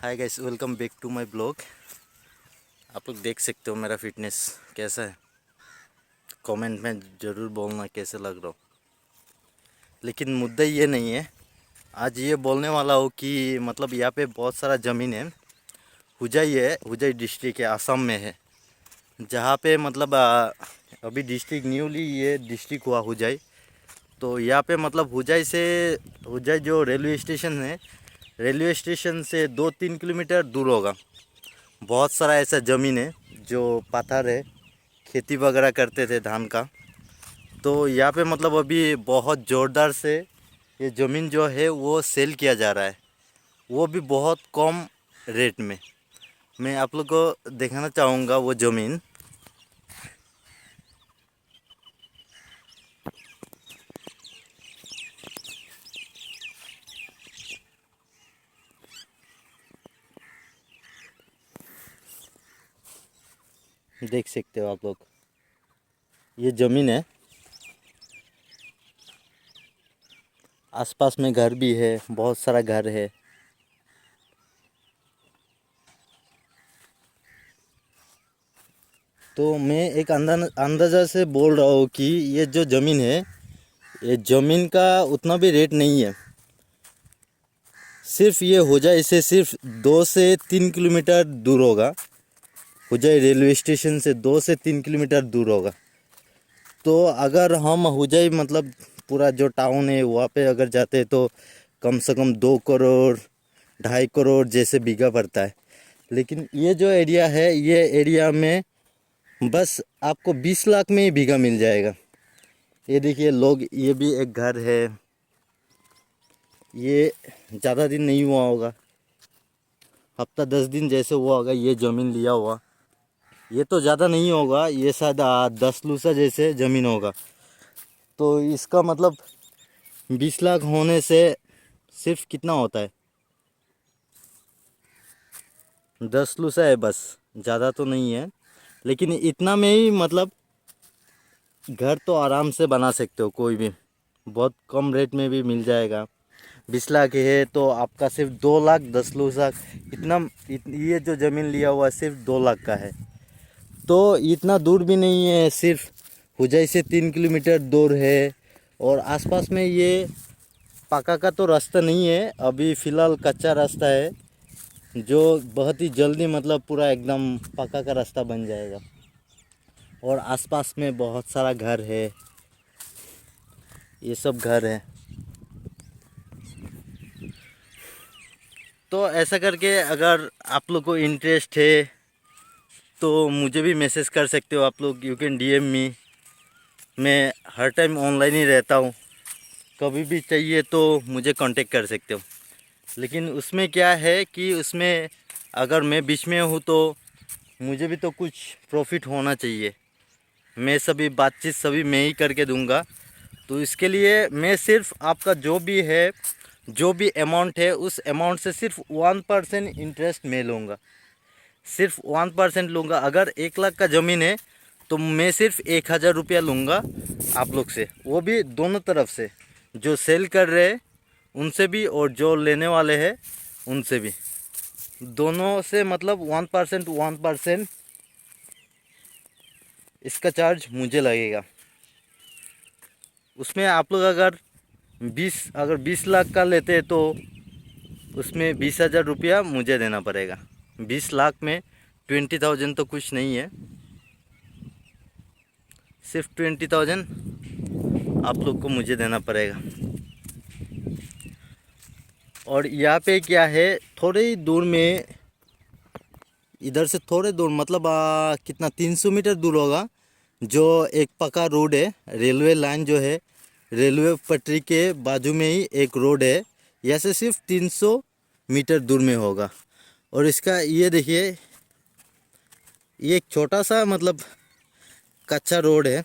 Hi guys, welcome back to my blog. आप लोग देख सकते हो मेरा फिटनेस कैसा है। कमेंट में ज़रूर बोलना कैसे लग रहा हो। लेकिन मुद्दा ये नहीं है। आज ये बोलने वाला हूँ कि मतलब यहाँ पे बहुत सारा ज़मीन है। हुजाई है, हुजाई डिस्ट्रिक्ट है, आसाम में है। जहाँ पे मतलब अभी डिस्ट्रिक्ट न्यूली ये डिस्ट्रिक्ट हुआ हुजाई। तो यहाँ पे मतलब हुजाई जो रेलवे स्टेशन है, रेलवे स्टेशन से 2-3 किलोमीटर दूर होगा। बहुत सारा ऐसा ज़मीन है जो पत्थर है, खेती वगैरह करते थे धान का। तो यहाँ पे मतलब अभी बहुत ज़ोरदार से ये ज़मीन जो है वो सेल किया जा रहा है, वो भी बहुत कम रेट में। मैं आप लोग को दिखाना चाहूँगा वो ज़मीन। देख सकते हो आप लोग, ये ज़मीन है। आसपास में घर भी है, बहुत सारा घर है। तो मैं एक अंदाज़ा से बोल रहा हूँ कि ये जो ज़मीन है, ये ज़मीन का उतना भी रेट नहीं है। सिर्फ ये हुजाई से सिर्फ 2 से 3 किलोमीटर दूर होगा। हुजाई रेलवे स्टेशन से 2 से 3 किलोमीटर दूर होगा। तो अगर हम हुजाई मतलब पूरा जो टाउन है वहाँ पे अगर जाते तो कम से कम 2 करोड़ 2.5 करोड़ जैसे बीघा पड़ता है। लेकिन ये जो एरिया है, ये एरिया में बस आपको 20 लाख में ही बीघा मिल जाएगा। ये देखिए लोग, ये भी एक घर है। ये ज़्यादा दिन नहीं हुआ होगा, हफ्ता 10 दिन जैसे हुआ होगा ये ज़मीन लिया हुआ। ये तो ज़्यादा नहीं होगा, ये शायद 10 लूसा जैसे ज़मीन होगा। तो इसका मतलब 20 लाख होने से सिर्फ कितना होता है, 10 लूसा है बस, ज़्यादा तो नहीं है। लेकिन इतना में ही मतलब घर तो आराम से बना सकते हो कोई भी, बहुत कम रेट में भी मिल जाएगा। 20 लाख है तो आपका सिर्फ 2 लाख 10 लूसा ये जो ज़मीन लिया हुआ सिर्फ 2 लाख का है। तो इतना दूर भी नहीं है, सिर्फ हुजाई से 3 किलोमीटर दूर है। और आसपास में ये पक्का का तो रास्ता नहीं है, अभी फ़िलहाल कच्चा रास्ता है, जो बहुत ही जल्दी मतलब पूरा एकदम पक्का का रास्ता बन जाएगा। और आसपास में बहुत सारा घर है, ये सब घर है। तो ऐसा करके अगर आप लोग को इंटरेस्ट है तो मुझे भी मैसेज कर सकते हो आप लोग। You can DM me. मैं हर टाइम ऑनलाइन ही रहता हूँ, कभी भी चाहिए तो मुझे कांटेक्ट कर सकते हो। लेकिन उसमें क्या है कि उसमें अगर मैं बीच में हूँ तो मुझे भी तो कुछ प्रॉफिट होना चाहिए। मैं सभी बातचीत सभी मैं ही करके दूंगा। तो इसके लिए मैं सिर्फ आपका जो भी है, जो भी अमाउंट है, उस अमाउंट से सिर्फ 1% इंटरेस्ट मैं लूँगा, सिर्फ 1% लूँगा। अगर 1 लाख का ज़मीन है तो मैं सिर्फ 1,000 रुपया लूँगा आप लोग से, वो भी दोनों तरफ से, जो सेल कर रहे हैं उनसे भी और जो लेने वाले हैं उनसे भी, दोनों से मतलब 1% इसका चार्ज मुझे लगेगा। उसमें आप लोग अगर 20 लाख का लेते हैं तो उसमें 20,000 रुपया मुझे देना पड़ेगा। 20 लाख में 20,000 तो कुछ नहीं है, सिर्फ 20,000 आप लोग को मुझे देना पड़ेगा। और यहाँ पे क्या है, थोड़े ही दूर में, इधर से थोड़े दूर मतलब कितना 300 मीटर दूर होगा, जो एक पक्का रोड है। रेलवे लाइन जो है, रेलवे पटरी के बाजू में ही एक रोड है। यहाँ से सिर्फ 300 मीटर दूर में होगा। और इसका ये देखिए, ये एक छोटा सा मतलब कच्चा रोड है।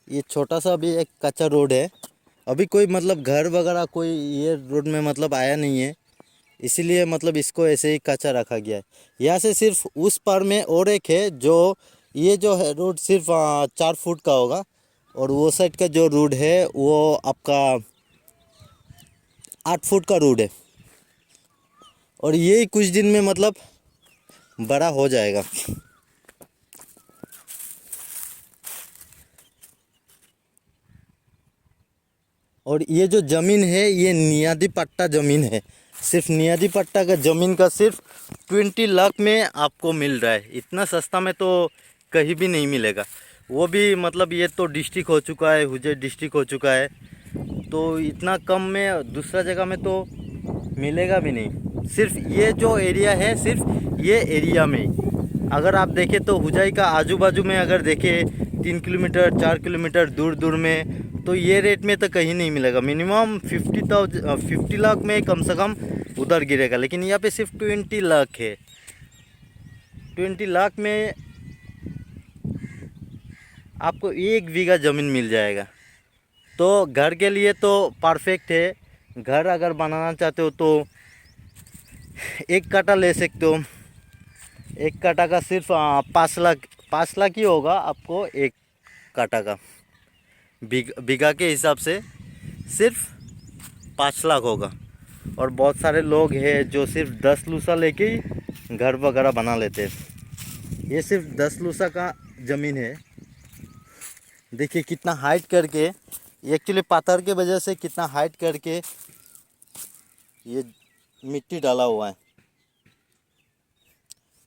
ये छोटा सा भी एक कच्चा रोड है। अभी कोई मतलब घर वगैरह कोई ये रोड में मतलब आया नहीं है, इसीलिए मतलब इसको ऐसे ही कच्चा रखा गया है। यहाँ से सिर्फ उस पार में और एक है, जो ये जो है रोड सिर्फ 4 फुट का होगा। और वो साइड का जो रोड है वो आपका 8 फुट का रोड है और ये कुछ दिन में मतलब बड़ा हो जाएगा। और ये जो ज़मीन है ये नियादी पट्टा ज़मीन है। सिर्फ नियादी पट्टा का ज़मीन का सिर्फ 20 लाख में आपको मिल रहा है। इतना सस्ता में तो कहीं भी नहीं मिलेगा। वो भी मतलब ये तो डिस्ट्रिक्ट हो चुका है, हुजैर डिस्ट्रिक्ट हो चुका है, तो इतना कम में दूसरा जगह में तो मिलेगा भी नहीं। सिर्फ ये जो एरिया है सिर्फ ये एरिया में ही। अगर आप देखें तो हुजाई का आजू बाजू में अगर देखें 3 किलोमीटर 4 किलोमीटर दूर दूर में, तो ये रेट में तो कहीं नहीं मिलेगा। मिनिमम 50 लाख में कम से कम उधर गिरेगा, लेकिन यहाँ पे सिर्फ 20 लाख है। 20 लाख में आपको 1 बीघा ज़मीन मिल जाएगा। तो घर के लिए तो परफेक्ट है। घर अगर बनाना चाहते हो तो 1 कट्ठा ले सकते हो। 1 कट्ठा का सिर्फ 5 लाख ही होगा आपको 1 कट्ठा का। बीघा के हिसाब से सिर्फ 5 लाख होगा। और बहुत सारे लोग हैं जो सिर्फ 10 लूसा लेके ही घर वगैरह बना लेते हैं। ये सिर्फ 10 लूसा का ज़मीन है। देखिए कितना हाइट करके, एक्चुअली पत्थर के वजह से कितना हाइट करके ये मिट्टी डाला हुआ है।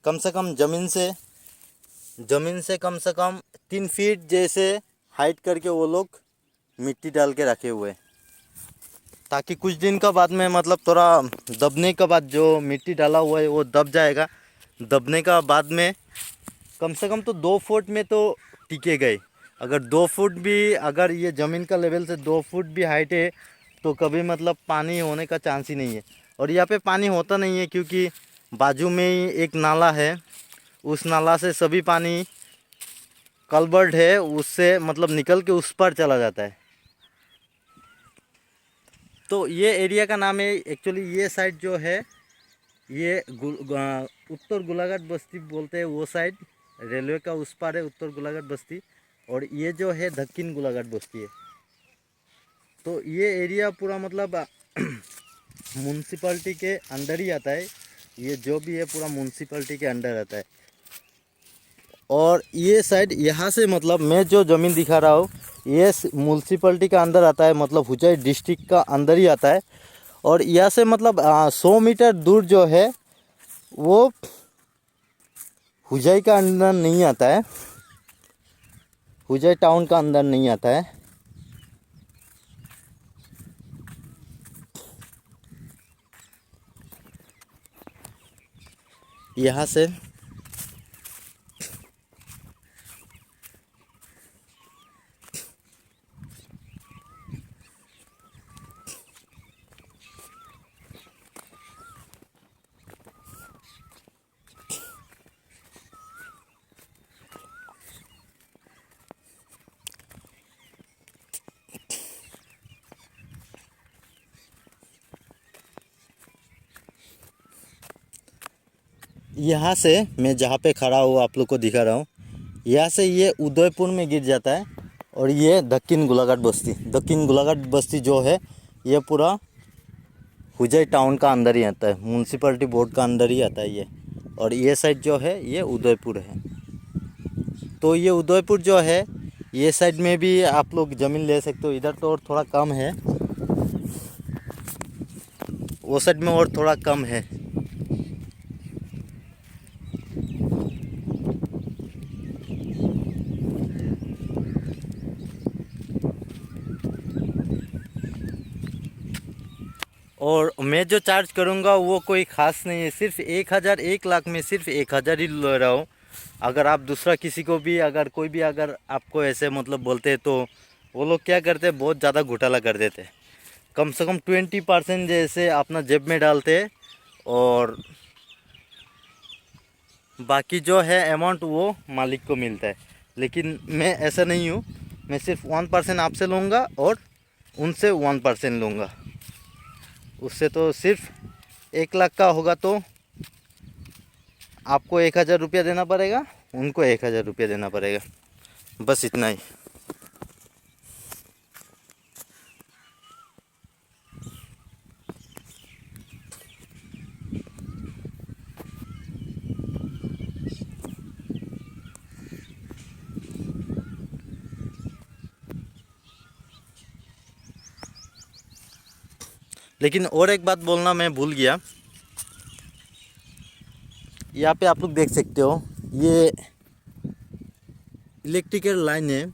कम से कम ज़मीन से कम से कम 3 फीट जैसे हाइट करके वो लोग मिट्टी डाल के रखे हुए हैं, ताकि कुछ दिन का बाद में मतलब थोड़ा दबने के बाद जो मिट्टी डाला हुआ है वो दब जाएगा। दबने का बाद में कम से कम तो 2 फुट में तो टिकेगा ही। अगर 2 फुट भी, अगर ये ज़मीन का लेवल से 2 फुट भी हाइट है तो कभी मतलब पानी होने का चांस ही नहीं है। और यहाँ पे पानी होता नहीं है क्योंकि बाजू में ही एक नाला है। उस नाला से सभी पानी कलबर्ड है उससे मतलब निकल के उस पर चला जाता है। तो ये एरिया का नाम है एक्चुअली, ये साइड जो है ये उत्तर गोलाघाट बस्ती बोलते हैं। वो साइड रेलवे का उस पार है उत्तर गोलाघाट बस्ती, और ये जो है दक्षिण गोलाघाट बस्ती है। तो ये एरिया पूरा मतलब म्यूनसिपैलिटी के अंडर ही आता है। ये जो भी है पूरा म्यूनसिपैलिटी के अंडर आता है। और ये साइड यहाँ से मतलब मैं जो ज़मीन दिखा रहा हूँ ये म्यूनसिपैलिटी का अंदर आता है, मतलब हुजाई डिस्ट्रिक्ट का अंदर ही आता है। और यहाँ से मतलब 100 मीटर दूर जो है वो हुजाई का अंदर नहीं आता है, हुजाई टाउन का अंदर नहीं आता है। यहाँ से मैं जहाँ पे खड़ा हूँ आप लोग को दिखा रहा हूँ, यहाँ से ये उदयपुर में गिर जाता है। और ये दक्षिण गोलाघाट बस्ती जो है ये पूरा हुजाई टाउन का अंदर ही आता है, म्यूनसिपैलिटी बोर्ड का अंदर ही आता है ये। और ये साइड जो है ये उदयपुर है। तो ये उदयपुर जो है ये साइड में भी आप लोग ज़मीन ले सकते हो। इधर तो और थोड़ा कम है, वो साइड में और थोड़ा कम है। और मैं जो चार्ज करूँगा वो कोई ख़ास नहीं है, सिर्फ 1000, 1 लाख में सिर्फ 1000 ही ले रहा हूँ। अगर आप दूसरा किसी को भी अगर कोई भी अगर आपको ऐसे मतलब बोलते हैं तो वो लोग क्या करते हैं, बहुत ज़्यादा घोटाला कर देते हैं। कम से कम 20% जैसे अपना जेब में डालते हैं और बाकी जो है अमाउंट वो मालिक को मिलता है। लेकिन मैं ऐसा नहीं हूँ, मैं सिर्फ 1% आपसे लूँगा और उनसे 1% लूँगा। उससे तो सिर्फ 1 लाख का होगा तो आपको 1000 रुपया देना पड़ेगा, उनको 1000 रुपया देना पड़ेगा, बस इतना ही। लेकिन और एक बात बोलना मैं भूल गया, यहाँ पे आप लोग देख सकते हो ये इलेक्ट्रिकल लाइन है।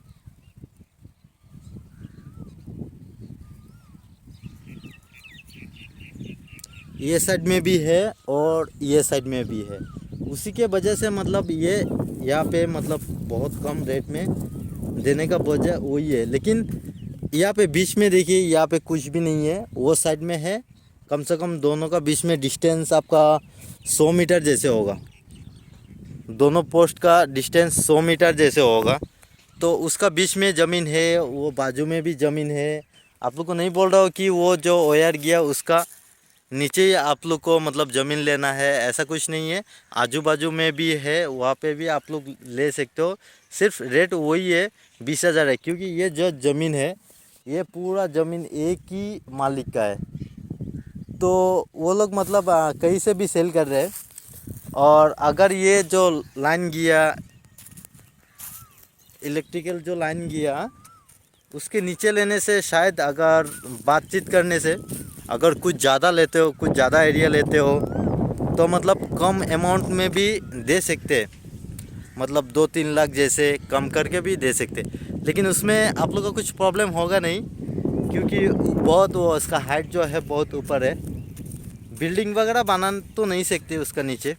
ये साइड में भी है और ये साइड में भी है। उसी के वजह से मतलब ये यहाँ पे मतलब बहुत कम रेट में देने का वजह वही है। लेकिन यहाँ पे बीच में देखिए, यहाँ पे कुछ भी नहीं है, वो साइड में है। कम से कम दोनों का बीच में डिस्टेंस आपका 100 मीटर जैसे होगा। दोनों पोस्ट का डिस्टेंस 100 मीटर जैसे होगा। तो उसका बीच में ज़मीन है, वो बाजू में भी ज़मीन है। आप लोग को नहीं बोल रहा हो कि वो जो वायर गया उसका नीचे ही आप लोग को मतलब ज़मीन लेना है, ऐसा कुछ नहीं है। आजू बाजू में भी है, वहाँ पे भी आप लोग ले सकते हो। सिर्फ रेट वही है, 20,000 है। क्योंकि ये जो ज़मीन है ये पूरा ज़मीन एक ही मालिक का है। तो वो लोग मतलब कहीं से भी सेल कर रहे हैं। और अगर ये जो लाइन गया, इलेक्ट्रिकल जो लाइन गया, उसके नीचे लेने से शायद अगर बातचीत करने से अगर कुछ ज़्यादा लेते हो, कुछ ज़्यादा एरिया लेते हो, तो मतलब कम अमाउंट में भी दे सकते, मतलब 2-3 लाख जैसे कम करके भी दे सकते। लेकिन उसमें आप लोग का कुछ प्रॉब्लम होगा नहीं, क्योंकि बहुत वो उसका हाइट जो है बहुत ऊपर है। बिल्डिंग वगैरह बना तो नहीं सकते उसका नीचे।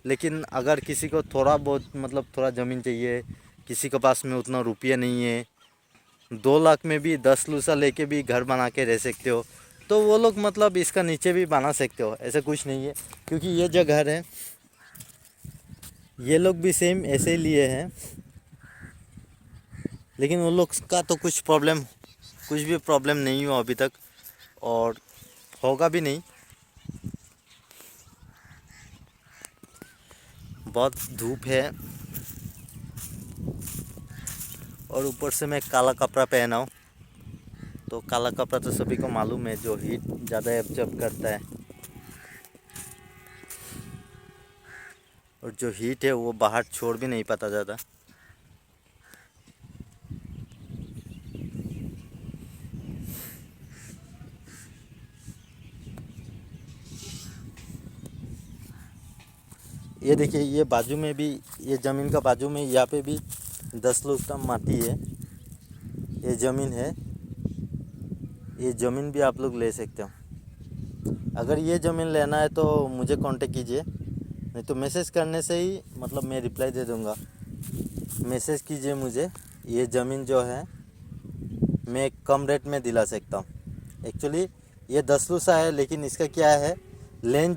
लेकिन अगर किसी को थोड़ा बहुत मतलब थोड़ा ज़मीन चाहिए, किसी के पास में उतना रुपया नहीं है, 2 लाख में भी 10 लूसा लेके भी घर बना के रह सकते हो, तो वो लोग मतलब इसका नीचे भी बना सकते हो, ऐसा कुछ नहीं है। क्योंकि ये जो घर है ये लोग भी सेम ऐसे ही लिए हैं। लेकिन वो लोग का तो कुछ भी प्रॉब्लम नहीं हुआ अभी तक, और होगा भी नहीं। बहुत धूप है और ऊपर से मैं काला कपड़ा पहना हूँ। तो काला कपड़ा तो सभी को मालूम है, जो हीट ज़्यादा एब्जॉर्ब करता है। और जो हीट है वो बाहर छोड़ भी नहीं पाता ज़्यादा। ये देखिए, ये बाजू में भी, ये ज़मीन का बाजू में यहाँ पे भी 10 लूसा माटी है। ये ज़मीन है, ये ज़मीन भी आप लोग ले सकते हो। अगर ये ज़मीन लेना है तो मुझे कांटेक्ट कीजिए, नहीं तो मैसेज करने से ही मतलब मैं रिप्लाई दे दूँगा। मैसेज कीजिए मुझे। ये ज़मीन जो है मैं कम रेट में दिला सकता हूँ। एक्चुअली ये 10 लूसा है, लेकिन इसका क्या है, लेंथ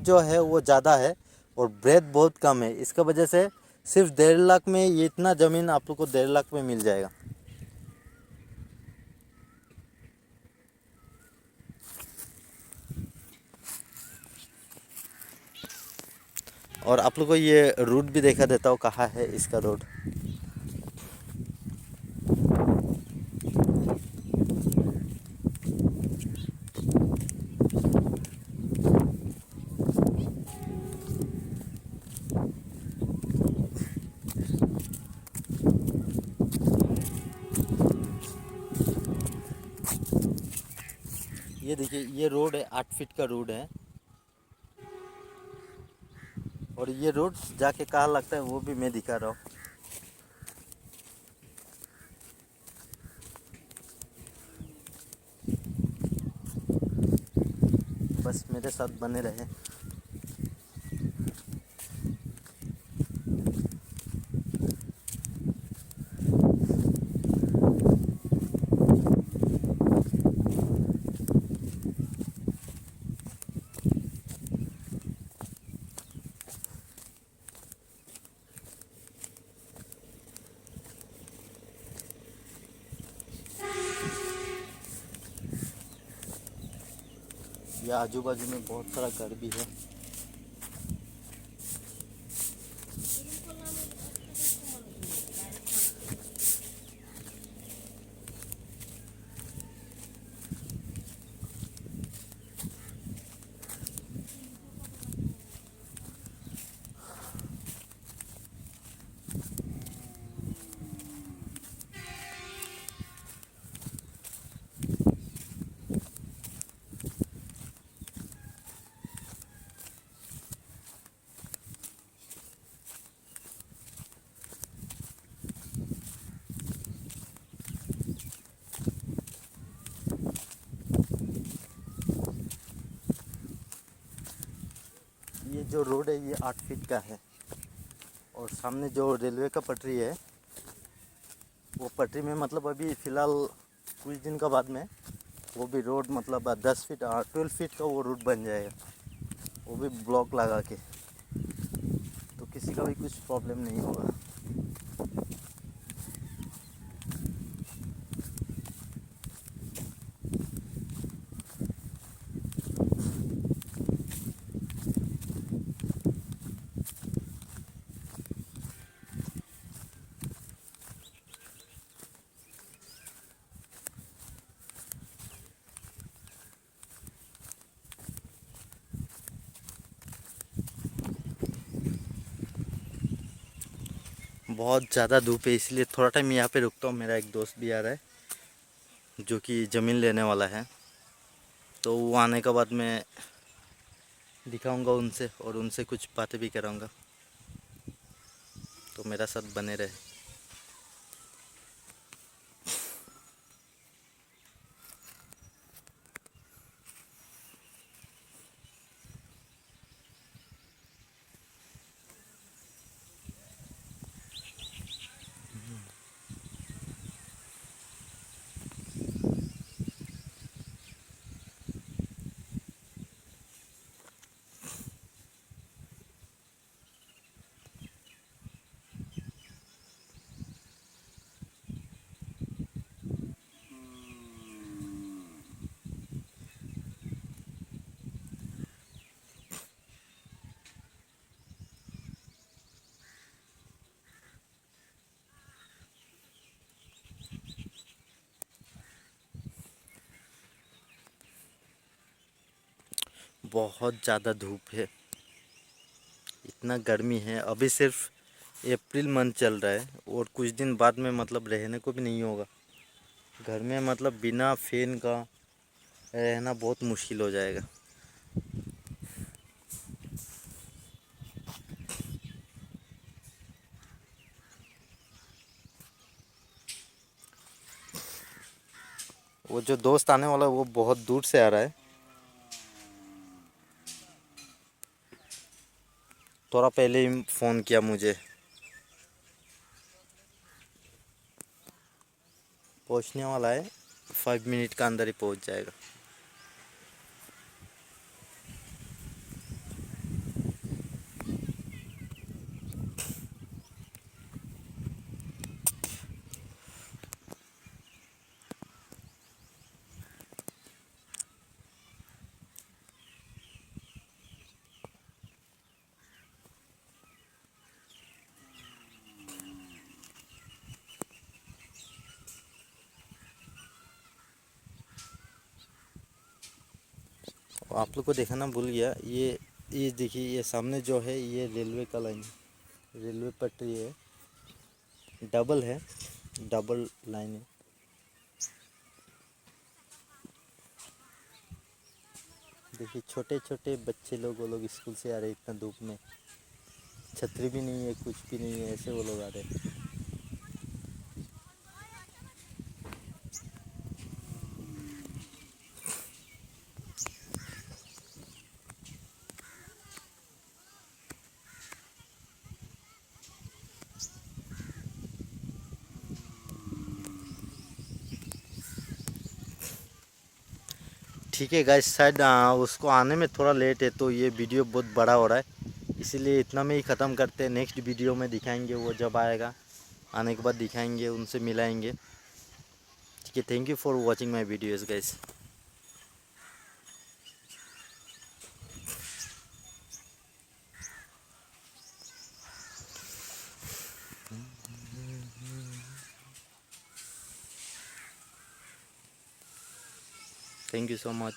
जो है वो ज़्यादा है और ब्रेथ बहुत कम है। इसका वजह से सिर्फ 1.5 लाख में ये इतना ज़मीन आप लोग को 1.5 लाख में मिल जाएगा। और आप लोग को ये रूट भी देखा देता हूँ, कहाँ है इसका रोड। ये देखिए, ये रोड है, 8 फीट का रोड है। और ये रोड जाके कहाँ लगता है वो भी मैं दिखा रहा हूँ। बस मेरे साथ बने रहे। ये आजू बाजू में बहुत सारा घर भी है। जो रोड है ये 8 फीट का है, और सामने जो रेलवे का पटरी है वो पटरी में मतलब अभी फ़िलहाल कुछ दिन का बाद में वो भी रोड मतलब 10 फीट 12 फीट का वो रोड बन जाएगा, वो भी ब्लॉक लगा के, तो किसी का भी कुछ प्रॉब्लम नहीं होगा। बहुत ज़्यादा धूप है इसलिए थोड़ा टाइम यहाँ पे रुकता हूँ। मेरा एक दोस्त भी आ रहा है जो कि ज़मीन लेने वाला है, तो वो आने के बाद मैं दिखाऊंगा उनसे और उनसे कुछ बातें भी कराऊंगा, तो मेरा साथ बने रहे। बहुत ज़्यादा धूप है, इतना गर्मी है। अभी सिर्फ अप्रैल मंथ चल रहा है और कुछ दिन बाद में मतलब रहने को भी नहीं होगा घर में, मतलब बिना फैन का रहना बहुत मुश्किल हो जाएगा। वो जो दोस्त आने वाला है वो बहुत दूर से आ रहा है, थोड़ा पहले ही फ़ोन किया मुझे। पहुंचने वाला है, 5 मिनट का अंदर ही पहुंच जाएगा। आप लोग को दिखाना भूल गया, ये देखिए, ये सामने जो है ये रेलवे का लाइन, रेलवे पटरी है, डबल है, डबल लाइन है। देखिए छोटे छोटे बच्चे लोग, वो लोग स्कूल से आ रहे हैं इतना धूप में, छतरी भी नहीं है, कुछ भी नहीं है, ऐसे वो लोग आ रहे हैं। ठीक है गाइस, शायद उसको आने में थोड़ा लेट है, तो ये वीडियो बहुत बड़ा हो रहा है, इसीलिए इतना में ही ख़त्म करते हैं। नेक्स्ट वीडियो में दिखाएंगे, वो जब आएगा आने के बाद दिखाएंगे, उनसे मिलाएंगे। ठीक है, thank you for watching my videos guys. Thank you so much.